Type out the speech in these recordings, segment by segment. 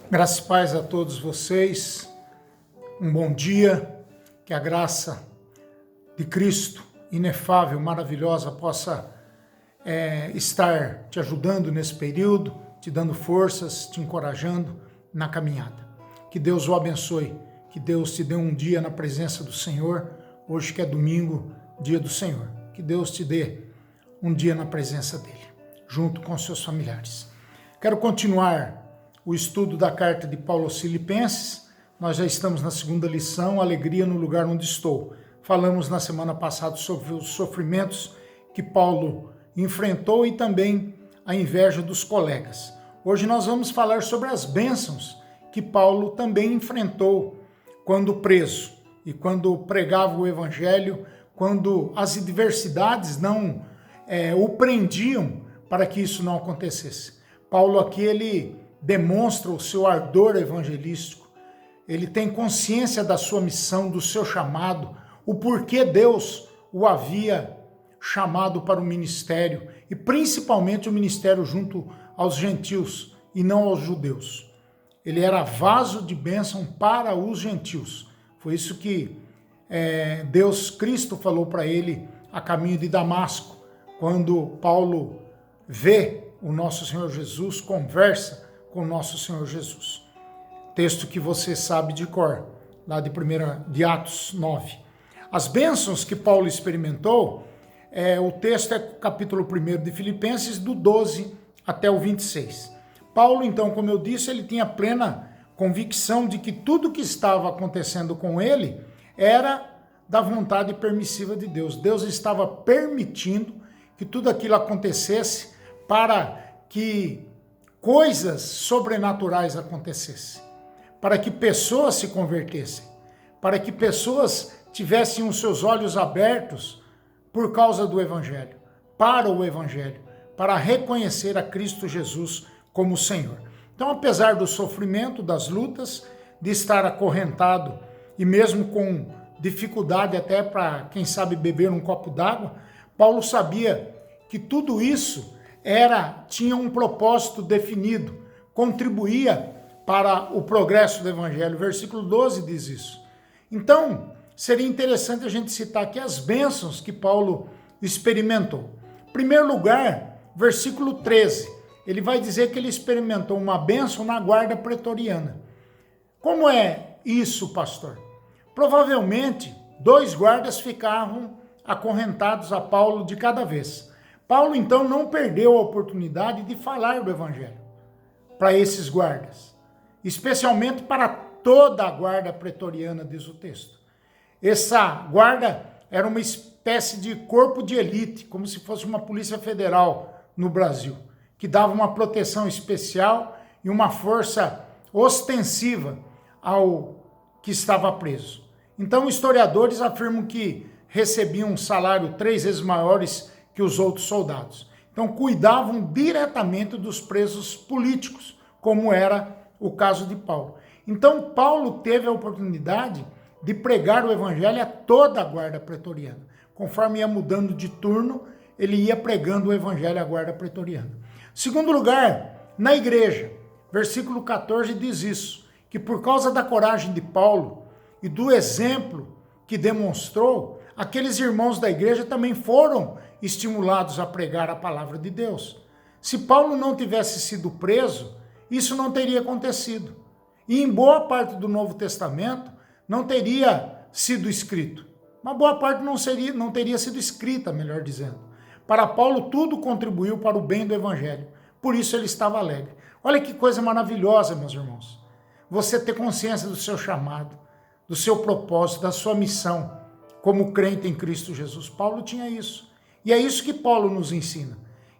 Graças e paz a todos vocês, um bom dia, que a graça de Cristo, inefável, maravilhosa, possa estar te ajudando nesse período, te dando forças, te encorajando na caminhada. Que Deus o abençoe, que Deus te dê um dia na presença do Senhor, hoje que é domingo, dia do Senhor. Que Deus te dê um dia na presença dEle, junto com seus familiares. Quero continuar o estudo da carta de Paulo aos Filipenses. Nós já estamos na segunda lição, Alegria no Lugar Onde Estou. Falamos na semana passada sobre os sofrimentos que Paulo enfrentou e também a inveja dos colegas. Hoje nós vamos falar sobre as bênçãos que Paulo também enfrentou quando preso e quando pregava o evangelho, quando as adversidades não o prendiam para que isso não acontecesse. Paulo aqui, ele demonstra o seu ardor evangelístico, ele tem consciência da sua missão, do seu chamado, o porquê Deus o havia chamado para o ministério, e principalmente o ministério junto aos gentios e não aos judeus. Ele era vaso de bênção para os gentios. Foi isso que Deus, Cristo, falou para ele a caminho de Damasco, quando Paulo vê o nosso Senhor Jesus, conversa com o nosso Senhor Jesus. Texto que você sabe de cor, lá de Atos 9. As bênçãos que Paulo experimentou, o texto é capítulo 1 de Filipenses, do 12 até o 26. Paulo, então, como eu disse, ele tinha plena convicção de que tudo que estava acontecendo com ele era da vontade permissiva de Deus. Deus estava permitindo que tudo aquilo acontecesse para que coisas sobrenaturais acontecessem, para que pessoas se convertessem, para que pessoas tivessem os seus olhos abertos por causa do Evangelho, para o Evangelho, para reconhecer a Cristo Jesus como Senhor. Então, apesar do sofrimento, das lutas, de estar acorrentado e mesmo com dificuldade até para, quem sabe, beber um copo d'água, Paulo sabia que tudo isso tinha um propósito definido, contribuía para o progresso do Evangelho. Versículo 12 diz isso. Então, seria interessante a gente citar aqui as bênçãos que Paulo experimentou. Em primeiro lugar, versículo 13, ele vai dizer que ele experimentou uma bênção na guarda pretoriana. Como é isso, pastor? Provavelmente, 2 guardas ficavam acorrentados a Paulo de cada vez. Paulo, então, não perdeu a oportunidade de falar do Evangelho para esses guardas, especialmente para toda a guarda pretoriana, diz o texto. Essa guarda era uma espécie de corpo de elite, como se fosse uma polícia federal no Brasil, que dava uma proteção especial e uma força ostensiva ao que estava preso. Então, historiadores afirmam que recebiam um salário 3 vezes maiores que os outros soldados. Então, cuidavam diretamente dos presos políticos, como era o caso de Paulo. Então, Paulo teve a oportunidade de pregar o evangelho a toda a guarda pretoriana. Conforme ia mudando de turno, ele ia pregando o evangelho à guarda pretoriana. Segundo lugar, na igreja, versículo 14 diz isso, que por causa da coragem de Paulo e do exemplo que demonstrou, aqueles irmãos da igreja também foram estimulados a pregar a palavra de Deus. Se Paulo não tivesse sido preso, isso não teria acontecido. E em boa parte do Novo Testamento não teria sido escrito. Uma boa parte não teria sido escrita, melhor dizendo. Para Paulo, tudo contribuiu para o bem do evangelho. Por isso ele estava alegre. Olha que coisa maravilhosa, meus irmãos. Você ter consciência do seu chamado, do seu propósito, da sua missão como crente em Cristo Jesus. Paulo tinha isso. E é isso que Paulo nos ensina,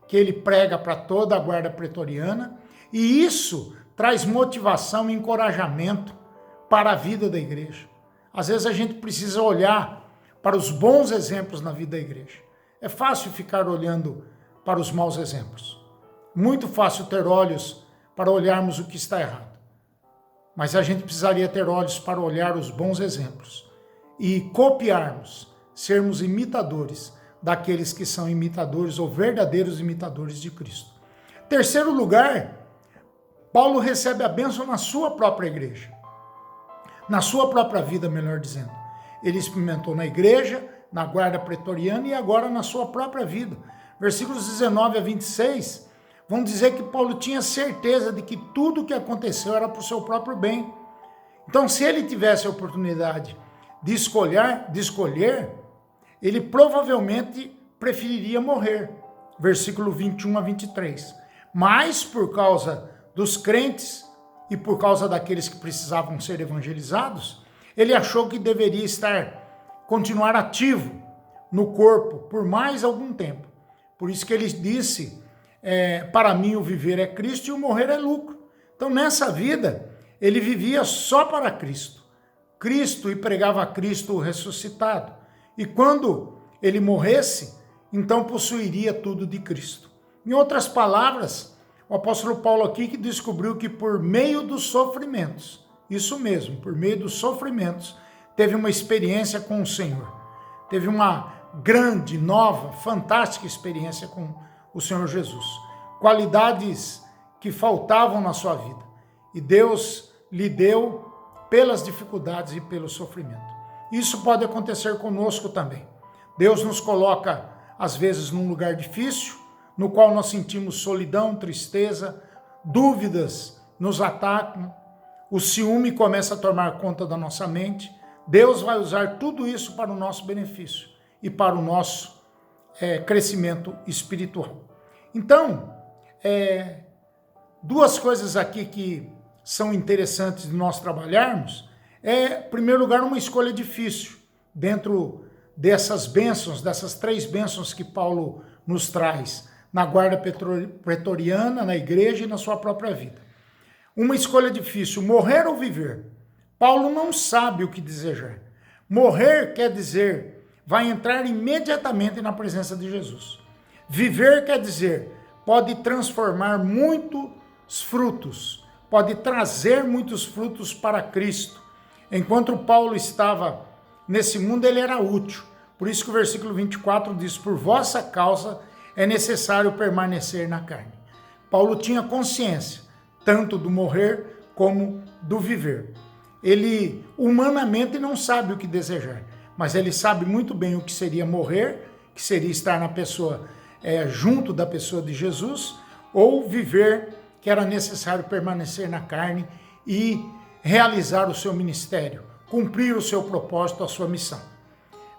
que ele prega para toda a guarda pretoriana, e isso traz motivação e encorajamento para a vida da igreja. Às vezes a gente precisa olhar para os bons exemplos na vida da igreja. É fácil ficar olhando para os maus exemplos. Muito fácil ter olhos para olharmos o que está errado. Mas a gente precisaria ter olhos para olhar os bons exemplos e copiarmos, sermos imitadores daqueles que são imitadores ou verdadeiros imitadores de Cristo. Terceiro lugar, Paulo recebe a bênção na sua própria igreja, na sua própria vida, melhor dizendo. Ele experimentou na igreja, na guarda pretoriana e agora na sua própria vida. Versículos 19 a 26 vão dizer que Paulo tinha certeza de que tudo o que aconteceu era para o seu próprio bem. Então, se ele tivesse a oportunidade de escolher, ele provavelmente preferiria morrer. Versículo 21 a 23. Mas, por causa dos crentes e por causa daqueles que precisavam ser evangelizados, ele achou que deveria continuar ativo no corpo por mais algum tempo. Por isso que ele disse, para mim o viver é Cristo e o morrer é lucro. Então, nessa vida, ele vivia só para Cristo. Cristo, e pregava a Cristo ressuscitado. E quando ele morresse, então possuiria tudo de Cristo. Em outras palavras, o apóstolo Paulo aqui que descobriu que por meio dos sofrimentos, isso mesmo, por meio dos sofrimentos, teve uma experiência com o Senhor. Teve uma grande, nova, fantástica experiência com o Senhor Jesus. Qualidades que faltavam na sua vida. E Deus lhe deu pelas dificuldades e pelo sofrimento. Isso pode acontecer conosco também. Deus nos coloca, às vezes, num lugar difícil, no qual nós sentimos solidão, tristeza, dúvidas nos atacam, o ciúme começa a tomar conta da nossa mente. Deus vai usar tudo isso para o nosso benefício e para o nosso crescimento espiritual. Então, duas coisas aqui que são interessantes de nós trabalharmos em primeiro lugar, uma escolha difícil dentro dessas bênçãos, dessas 3 bênçãos que Paulo nos traz na guarda pretoriana, na igreja e na sua própria vida. Uma escolha difícil, morrer ou viver. Paulo não sabe o que desejar. Morrer quer dizer, vai entrar imediatamente na presença de Jesus. Viver quer dizer, pode transformar muitos frutos, pode trazer muitos frutos para Cristo. Enquanto Paulo estava nesse mundo, ele era útil. Por isso que o versículo 24 diz, por vossa causa é necessário permanecer na carne. Paulo tinha consciência, tanto do morrer como do viver. Ele humanamente não sabe o que desejar, mas ele sabe muito bem o que seria morrer, que seria estar na pessoa, junto da pessoa de Jesus, ou viver, que era necessário permanecer na carne e realizar o seu ministério, cumprir o seu propósito, a sua missão.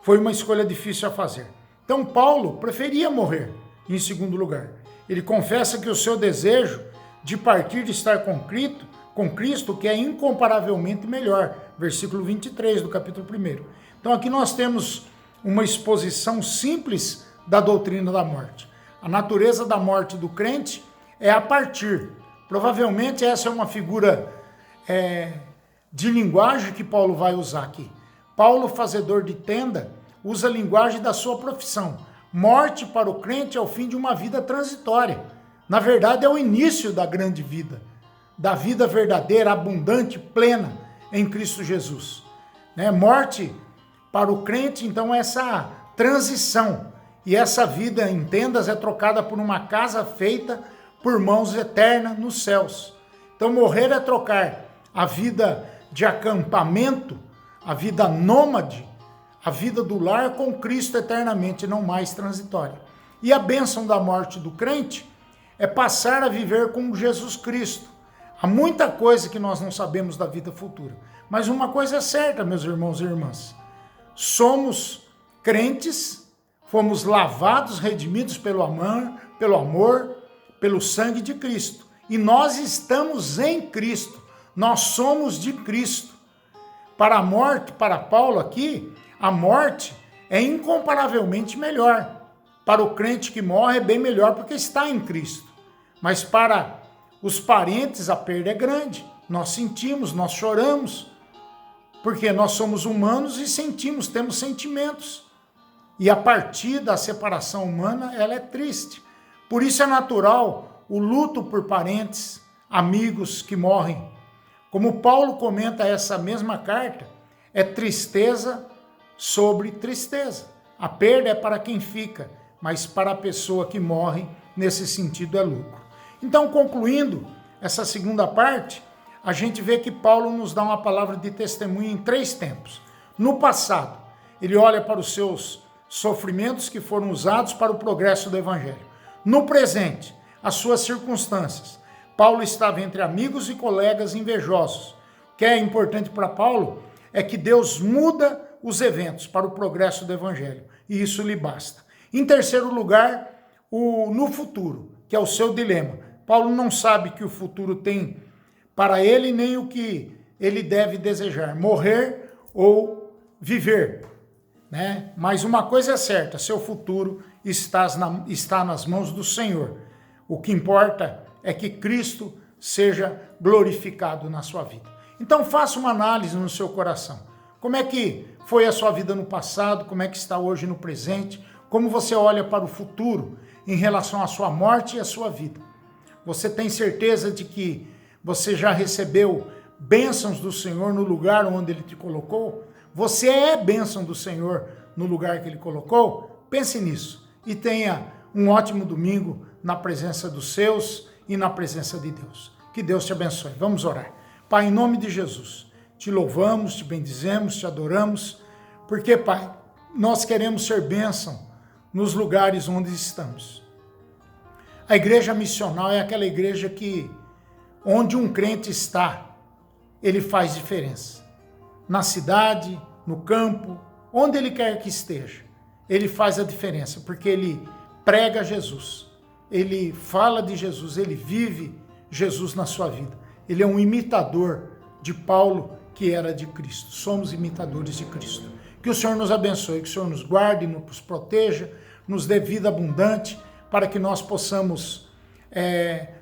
Foi uma escolha difícil a fazer. Então Paulo preferia morrer, em segundo lugar. Ele confessa que o seu desejo de partir de estar com Cristo, que é incomparavelmente melhor. Versículo 23 do capítulo 1. Então aqui nós temos uma exposição simples da doutrina da morte. A natureza da morte do crente é a partir. Provavelmente essa é uma figura de linguagem que Paulo vai usar aqui. Paulo, fazedor de tenda, usa a linguagem da sua profissão. Morte para o crente é o fim de uma vida transitória. Na verdade, é o início da grande vida, da vida verdadeira, abundante, plena em Cristo Jesus. Morte para o crente, então, é essa transição. E essa vida em tendas é trocada por uma casa feita por mãos eternas nos céus. Então, morrer é trocar a vida de acampamento, a vida nômade, a vida do lar com Cristo eternamente, não mais transitória. E a bênção da morte do crente é passar a viver com Jesus Cristo. Há muita coisa que nós não sabemos da vida futura, mas uma coisa é certa, meus irmãos e irmãs. Somos crentes, fomos lavados, redimidos pelo amor, pelo sangue de Cristo. E nós estamos em Cristo, nós somos de Cristo. Para a morte, para Paulo aqui, a morte é incomparavelmente melhor. Para o crente que morre é bem melhor porque está em Cristo. Mas para os parentes a perda é grande. Nós sentimos, nós choramos, porque nós somos humanos e sentimos, temos sentimentos. E a partir da separação humana, ela é triste. Por isso é natural o luto por parentes, amigos que morrem. Como Paulo comenta essa mesma carta, é tristeza sobre tristeza. A perda é para quem fica, mas para a pessoa que morre, nesse sentido, é lucro. Então, concluindo, essa segunda parte, a gente vê que Paulo nos dá uma palavra de testemunho em 3 tempos. No passado, ele olha para os seus sofrimentos que foram usados para o progresso do evangelho. No presente, as suas circunstâncias. Paulo estava entre amigos e colegas invejosos. O que é importante para Paulo é que Deus muda os eventos para o progresso do evangelho, e isso lhe basta. Em terceiro lugar, no futuro, que é o seu dilema. Paulo não sabe que o futuro tem para ele nem o que ele deve desejar, morrer ou viver, né? Mas uma coisa é certa, seu futuro está nas mãos do Senhor. O que importa é que Cristo seja glorificado na sua vida. Então faça uma análise no seu coração. Como é que foi a sua vida no passado? Como é que está hoje no presente? Como você olha para o futuro em relação à sua morte e à sua vida? Você tem certeza de que você já recebeu bênçãos do Senhor no lugar onde Ele te colocou? Você é bênção do Senhor no lugar que Ele colocou? Pense nisso e tenha um ótimo domingo na presença dos seus e na presença de Deus. Que Deus te abençoe. Vamos orar. Pai, em nome de Jesus, te louvamos, te bendizemos, te adoramos, porque, Pai, nós queremos ser bênção nos lugares onde estamos. A igreja missional é aquela igreja que, onde um crente está, ele faz diferença. Na cidade, no campo, onde ele quer que esteja, ele faz a diferença, porque ele prega Jesus, ele fala de Jesus, ele vive Jesus na sua vida. Ele é um imitador de Paulo, que era de Cristo. Somos imitadores de Cristo. Que o Senhor nos abençoe, que o Senhor nos guarde, nos proteja, nos dê vida abundante, para que nós possamos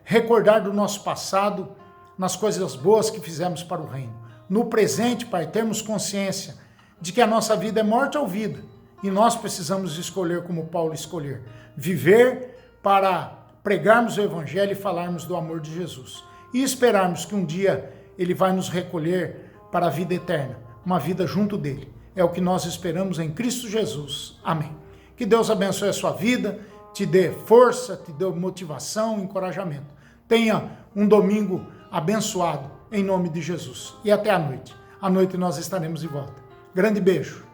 recordar do nosso passado, nas coisas boas que fizemos para o reino. No presente, Pai, termos consciência de que a nossa vida é morte ou vida, e nós precisamos escolher como Paulo escolher, viver para pregarmos o Evangelho e falarmos do amor de Jesus, e esperarmos que um dia Ele vai nos recolher para a vida eterna, uma vida junto dEle. É o que nós esperamos em Cristo Jesus. Amém. Que Deus abençoe a sua vida, te dê força, te dê motivação, encorajamento. Tenha um domingo abençoado, em nome de Jesus. E até a noite. À noite nós estaremos de volta. Grande beijo.